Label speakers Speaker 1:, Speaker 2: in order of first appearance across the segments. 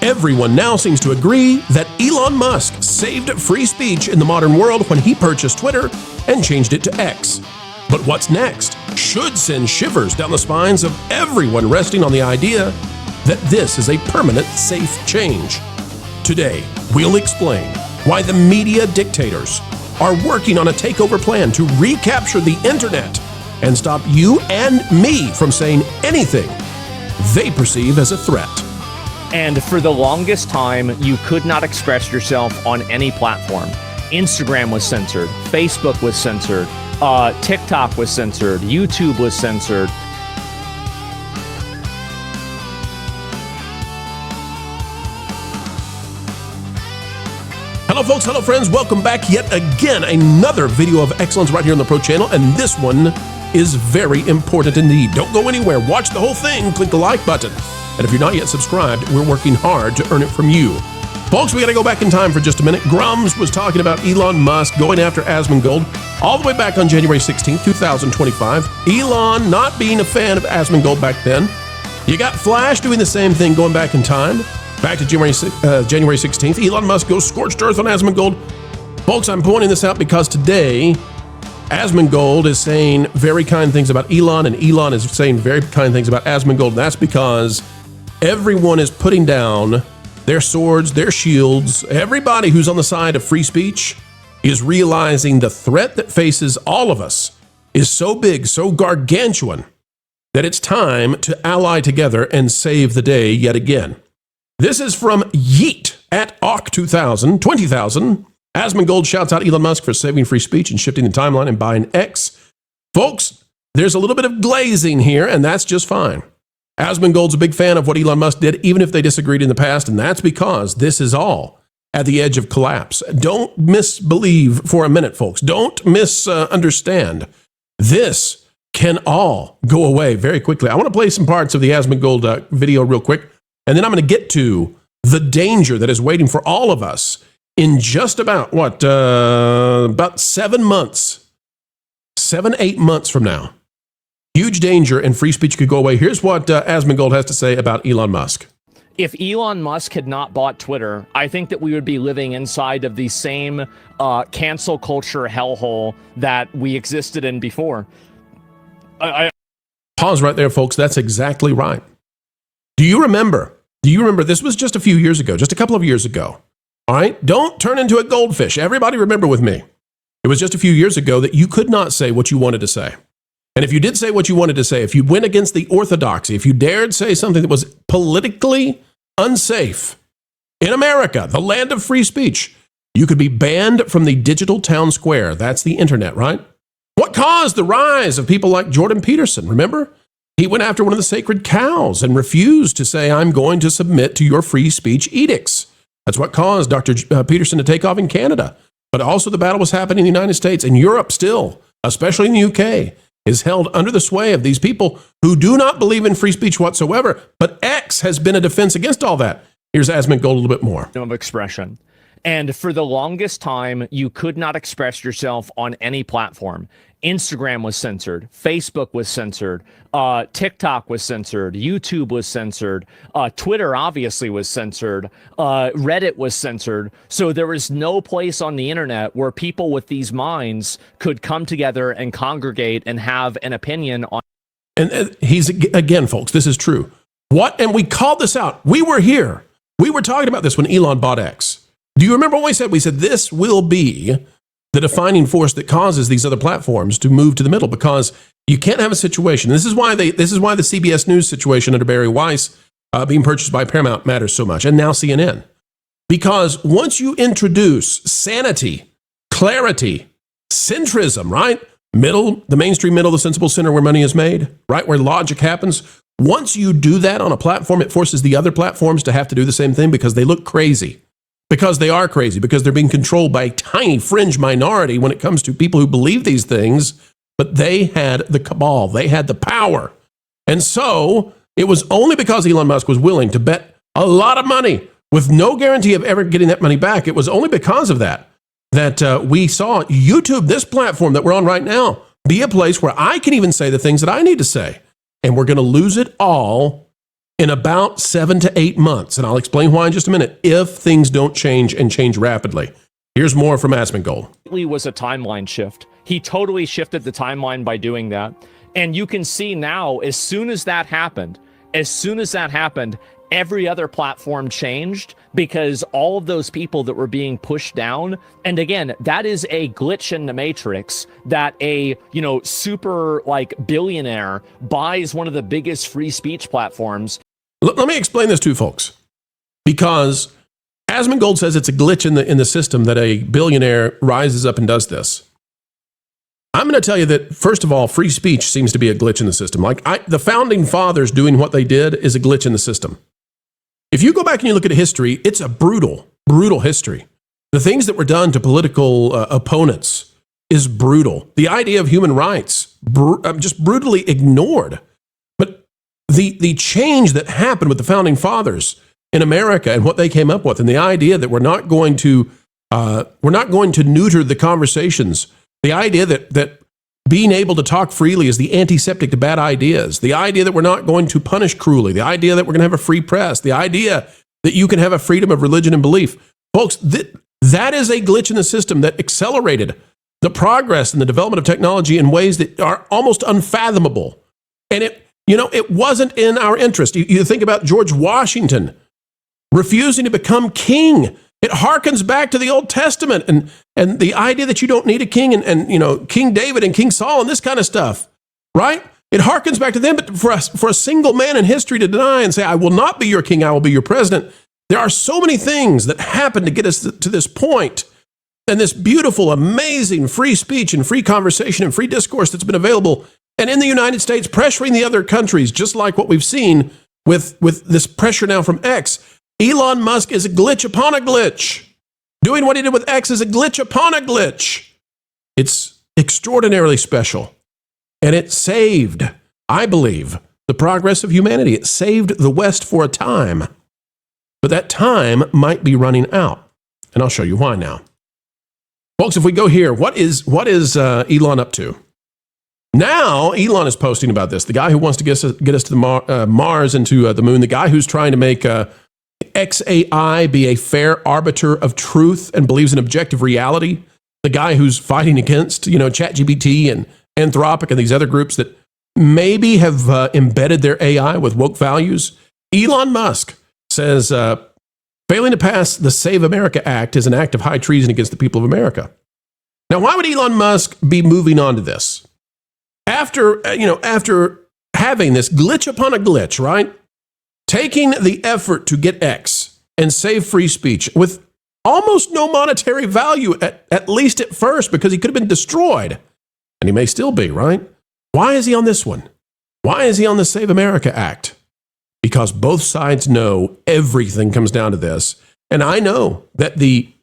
Speaker 1: Everyone now seems to agree that Elon Musk saved free speech in the modern world when he purchased Twitter and changed it to X. But what's next should send shivers down the spines of everyone resting on the idea that this is a permanent, safe change. Today, we'll explain why the media dictators are working on a takeover plan to recapture the internet and stop you and me from saying anything they perceive as a threat.
Speaker 2: And for the longest time, you could not express yourself on any platform. Instagram was censored, Facebook was censored, TikTok was censored, YouTube was censored.
Speaker 1: Hello folks, hello friends, welcome back yet again. Another video of excellence right here on the Pro Channel, and this one is very important indeed. Don't go anywhere, watch the whole thing, click the like button. And if you're not yet subscribed, we're working hard to earn it from you. Folks, we gotta go back in time for just a minute. Grums was talking about Elon Musk going after Asmongold all the way back on January 16th, 2025. Elon not being a fan of Asmongold back then. You got Flash doing the same thing going back in time. Back to January 16th, Elon Musk goes scorched earth on Asmongold. Folks, I'm pointing this out because today, Asmongold is saying very kind things about Elon, and Elon is saying very kind things about Asmongold. And that's because everyone is putting down their swords, their shields. Everybody who's on the side of free speech is realizing the threat that faces all of us is so big, so gargantuan, that it's time to ally together and save the day yet again. This is from Yeet at AUK20,000. Asmongold shouts out Elon Musk for saving free speech and shifting the timeline and buying X. Folks, there's a little bit of glazing here, and that's just fine. Asmongold's a big fan of what Elon Musk did, even if they disagreed in the past, and that's because this is all at the edge of collapse. Don't misbelieve for a minute, folks. Don't misunderstand. This can all go away very quickly. I want to play some parts of the Asmongold video real quick, and then I'm going to get to the danger that is waiting for all of us in just about, about 7 months, 7-8 months from now. Huge danger and free speech could go away. Here's what Asmongold has to say about Elon Musk.
Speaker 2: If Elon Musk had not bought Twitter, I think that we would be living inside of the same cancel culture hellhole that we existed in before.
Speaker 1: Pause right there, folks. That's exactly right. Do you remember? This was just a few years ago, just a couple of years ago. All right? Don't turn into a goldfish. Everybody remember with me. It was just a few years ago that you could not say what you wanted to say. And if you did say what you wanted to say, if you went against the orthodoxy, if you dared say something that was politically unsafe in America, the land of free speech, you could be banned from the digital town square. That's the internet, right? What caused the rise of people like Jordan Peterson? Remember? He went after one of the sacred cows and refused to say, I'm going to submit to your free speech edicts. That's what caused Dr. Peterson to take off in Canada. But also the battle was happening in the United States and Europe still, especially in the UK. Is held under the sway of these people who do not believe in free speech whatsoever. But X has been a defense against all that. Here's Asmongold a little bit more.
Speaker 2: Of expression. And for the longest time, you could not express yourself on any platform. Instagram was censored, Facebook was censored, TikTok was censored, YouTube was censored, Twitter obviously was censored, Reddit was censored. So there was no place on the internet where people with these minds could come together and congregate and have an opinion on.
Speaker 1: And he's, again, folks, this is true. And we called this out. We were here. We were talking about this when Elon bought X. Do you remember what we said? We said this will be the defining force that causes these other platforms to move to the middle, because you can't have a situation. This is why the CBS News situation under Barry Weiss being purchased by Paramount matters so much, and now CNN. Because once you introduce sanity, clarity, centrism, right? The mainstream middle, the sensible center where money is made, right? Where logic happens. Once you do that on a platform, it forces the other platforms to have to do the same thing because they look crazy. Because they are crazy, because they're being controlled by a tiny fringe minority when it comes to people who believe these things, but they had the cabal, they had the power. And so it was only because Elon Musk was willing to bet a lot of money with no guarantee of ever getting that money back. It was only because of that we saw YouTube, this platform that we're on right now, be a place where I can even say the things that I need to say. And we're going to lose it all in about 7 to 8 months. And I'll explain why in just a minute, if things don't change and change rapidly. Here's more from Asmongold.
Speaker 2: It was a timeline shift. He totally shifted the timeline by doing that. And you can see now, as soon as that happened, every other platform changed because all of those people that were being pushed down. And again, that is a glitch in the matrix that a, super like billionaire buys one of the biggest free speech platforms.
Speaker 1: Let me explain this to you folks, because Asmongold says it's a glitch in the system that a billionaire rises up and does this. I'm going to tell you that, first of all, free speech seems to be a glitch in the system. The founding fathers doing what they did is a glitch in the system. If you go back and you look at history, it's a brutal, brutal history. The things that were done to political opponents is brutal. The idea of human rights, just brutally ignored. But the change that happened with the founding fathers in America and what they came up with, and the idea that we're not going to neuter the conversations, the idea that being able to talk freely is the antiseptic to bad ideas, the idea that we're not going to punish cruelly, the idea that we're going to have a free press, the idea that you can have a freedom of religion and belief. Folks, that is a glitch in the system that accelerated the progress and the development of technology in ways that are almost unfathomable. And it wasn't in our interest. You think about George Washington refusing to become king. It harkens back to the Old Testament and the idea that you don't need a king and King David and King Saul and this kind of stuff, right? It harkens back to them, but for a single man in history to deny and say, I will not be your king, I will be your president. There are so many things that happen to get us to this point, and this beautiful, amazing free speech and free conversation and free discourse that's been available, and in the United States, pressuring the other countries, just like what we've seen with this pressure now from X. Elon Musk is a glitch upon a glitch. Doing what he did with X is a glitch upon a glitch. It's extraordinarily special. And it saved, I believe, the progress of humanity. It saved the West for a time. But that time might be running out. And I'll show you why now. Folks, if we go here, what is Elon up to? Now, Elon is posting about this. The guy who wants to get us to the Mars and to the moon. The guy who's trying to make XAI be a fair arbiter of truth and believes in objective reality. The guy who's fighting against, ChatGPT and Anthropic and these other groups that maybe have embedded their AI with woke values. Elon Musk says failing to pass the Save America Act is an act of high treason against the people of America. Now, why would Elon Musk be moving on to this? After having this glitch upon a glitch, right? Taking the effort to get X and save free speech with almost no monetary value, at least at first, because he could have been destroyed. And he may still be, right? Why is he on this one? Why is he on the Save America Act? Because both sides know everything comes down to this. And I know that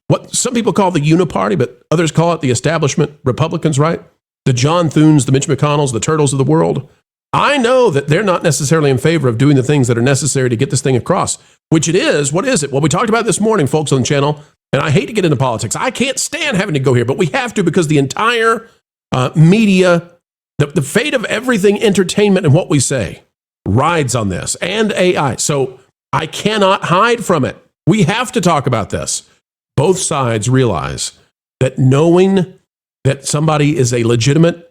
Speaker 1: what some people call the uniparty, but others call it the establishment Republicans, right? The John Thunes, the Mitch McConnells, the Turtles of the world. I know that they're not necessarily in favor of doing the things that are necessary to get this thing across, which it is. What is it? Well, we talked about this morning, folks, on the channel, and I hate to get into politics. I can't stand having to go here, but we have to because the entire media, the fate of everything entertainment and what we say rides on this, and AI. So I cannot hide from it. We have to talk about this. Both sides realize that knowing that somebody is a legitimate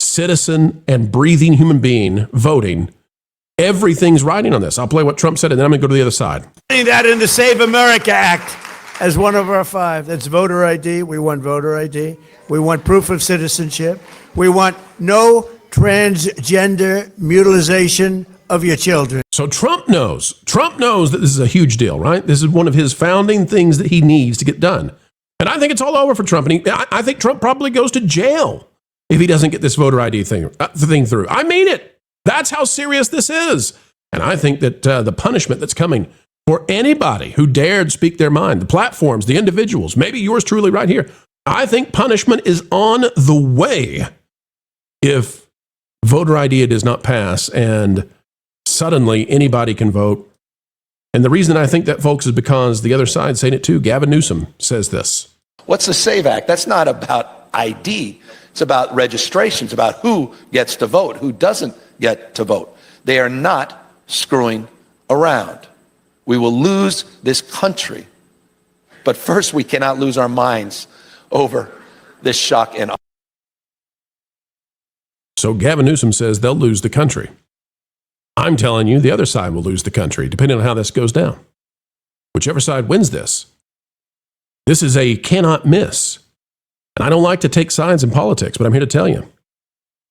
Speaker 1: citizen and breathing human being voting, everything's riding on this. I'll play what Trump said, and then I'm going to go to the other side.
Speaker 3: That in the Save America Act as one of our 5. That's voter ID. We want voter ID. We want proof of citizenship. We want no transgender mutilization of your children.
Speaker 1: So Trump knows that this is a huge deal, right? This is one of his founding things that he needs to get done. And I think it's all over for Trump. And I think Trump probably goes to jail if he doesn't get this voter ID thing through. I mean it. That's how serious this is. And I think that the punishment that's coming for anybody who dared speak their mind, the platforms, the individuals, maybe yours truly right here, I think punishment is on the way if voter ID does not pass and suddenly anybody can vote. And the reason I think that, folks, is because the other side's saying it too. Gavin Newsom says this.
Speaker 4: What's the SAVE Act? That's not about ID. It's about registration. It's about who gets to vote, who doesn't get to vote. They are not screwing around. We will lose this country. But first, we cannot lose our minds over this shock and awe.
Speaker 1: So Gavin Newsom says they'll lose the country. I'm telling you, the other side will lose the country, depending on how this goes down. Whichever side wins this. This is a cannot miss. And I don't like to take sides in politics, but I'm here to tell you.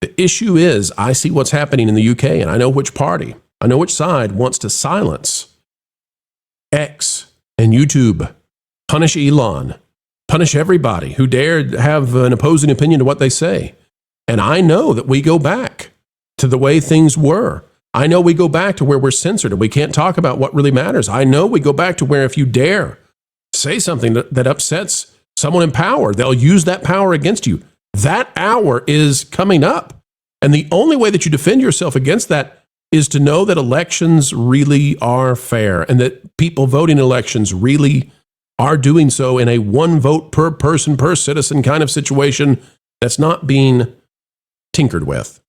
Speaker 1: The issue is, I see what's happening in the UK, and I know which party, I know which side wants to silence X and YouTube, punish Elon, punish everybody who dared have an opposing opinion to what they say. And I know that we go back to the way things were. I know we go back to where we're censored and we can't talk about what really matters. I know we go back to where if you dare say something that upsets someone in power, they'll use that power against you. That hour is coming up. And the only way that you defend yourself against that is to know that elections really are fair and that people voting in elections really are doing so in a one vote per person, per citizen kind of situation that's not being tinkered with.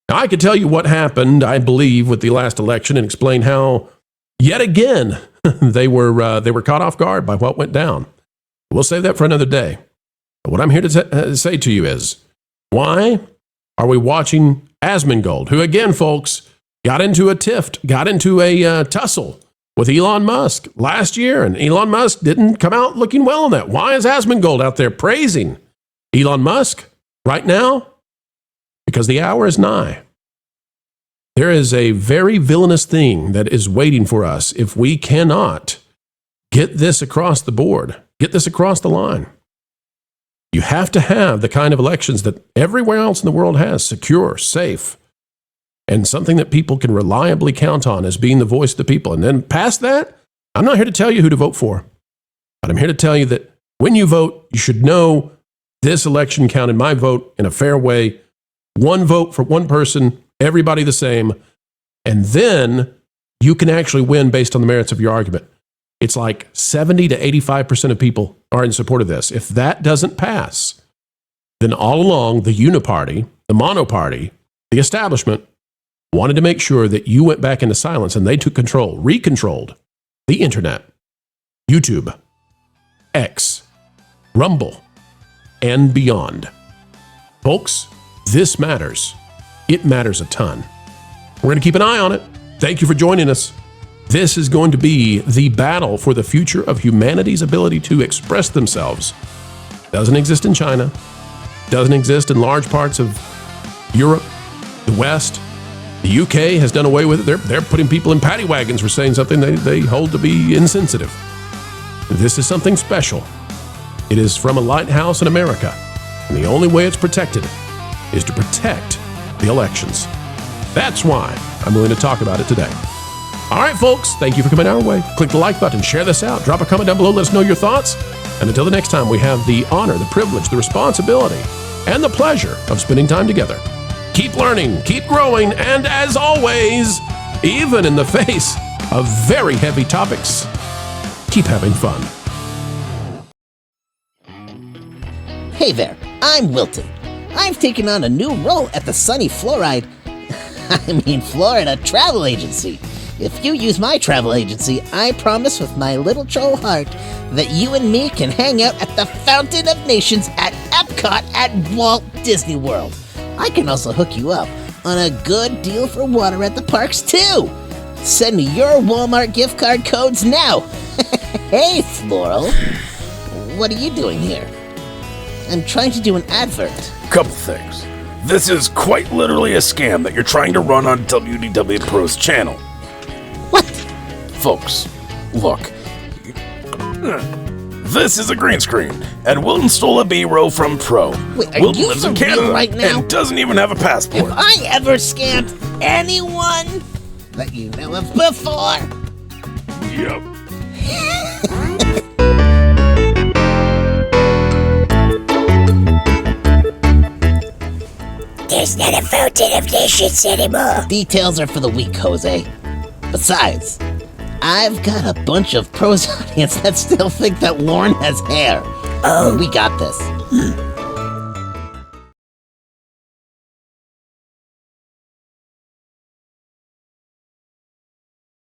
Speaker 1: Now, I could tell you what happened, I believe, with the last election and explain how, yet again, they were caught off guard by what went down. We'll save that for another day. But what I'm here to say to you is, why are we watching Asmongold, who, again, folks, got into a tiff, got into a tussle with Elon Musk last year, and Elon Musk didn't come out looking well on that. Why is Asmongold out there praising Elon Musk right now? Because the hour is nigh. There is a very villainous thing that is waiting for us if we cannot get this across the board, get this across the line. You have to have the kind of elections that everywhere else in the world has, secure, safe, and something that people can reliably count on as being the voice of the people. And then past that, I'm not here to tell you who to vote for, but I'm here to tell you that when you vote, you should know this election counted my vote in a fair way. One vote for one person, everybody the same, and then you can actually win based on the merits of your argument. It's like 70 to 85% of people are in support of this. If that doesn't pass, then all along the uniparty, the monoparty, the establishment wanted to make sure that you went back into silence and they took control, recontrolled the internet, YouTube, X, Rumble, and beyond. Folks, this matters. It matters a ton. We're going to keep an eye on it. Thank you for joining us. This is going to be the battle for the future of humanity's ability to express themselves. Doesn't exist in China. Doesn't exist in large parts of Europe, the West. The UK has done away with it. They're putting people in paddy wagons for saying something they hold to be insensitive. This is something special. It is from a lighthouse in America. And the only way it's protected is to protect the elections. That's why I'm willing to talk about it today. All right, folks, thank you for coming our way. Click the like button, share this out, drop a comment down below, let us know your thoughts. And until the next time, we have the honor, the privilege, the responsibility, and the pleasure of spending time together. Keep learning, keep growing, and as always, even in the face of very heavy topics, keep having fun.
Speaker 5: Hey there, I'm Wilton. I've taken on a new role at the sunny Florida travel agency. If you use my travel agency, I promise with my little troll heart that you and me can hang out at the Fountain of Nations at Epcot at Walt Disney World. I can also hook you up on a good deal for water at the parks too. Send me your Walmart gift card codes now. Hey, Floral. What are you doing here? I'm trying to do an advert.
Speaker 6: Couple things. This is quite literally a scam that you're trying to run on WDW Pro's channel.
Speaker 5: What?
Speaker 6: Folks, look. This is a green screen, and Wilton stole a B-roll from Pro.
Speaker 5: Wait, are
Speaker 6: Wilton
Speaker 5: you
Speaker 6: lives in
Speaker 5: for real
Speaker 6: Canada
Speaker 5: right now?
Speaker 6: and doesn't even have a passport.
Speaker 5: Have I ever scammed anyone that you know of before?
Speaker 6: Yep.
Speaker 7: There's not a Fountain of Nations anymore.
Speaker 5: Details are for the weak, Jose. Besides, I've got a bunch of Pro's audience that still think that Lauren has hair.
Speaker 7: Oh.
Speaker 5: We got this.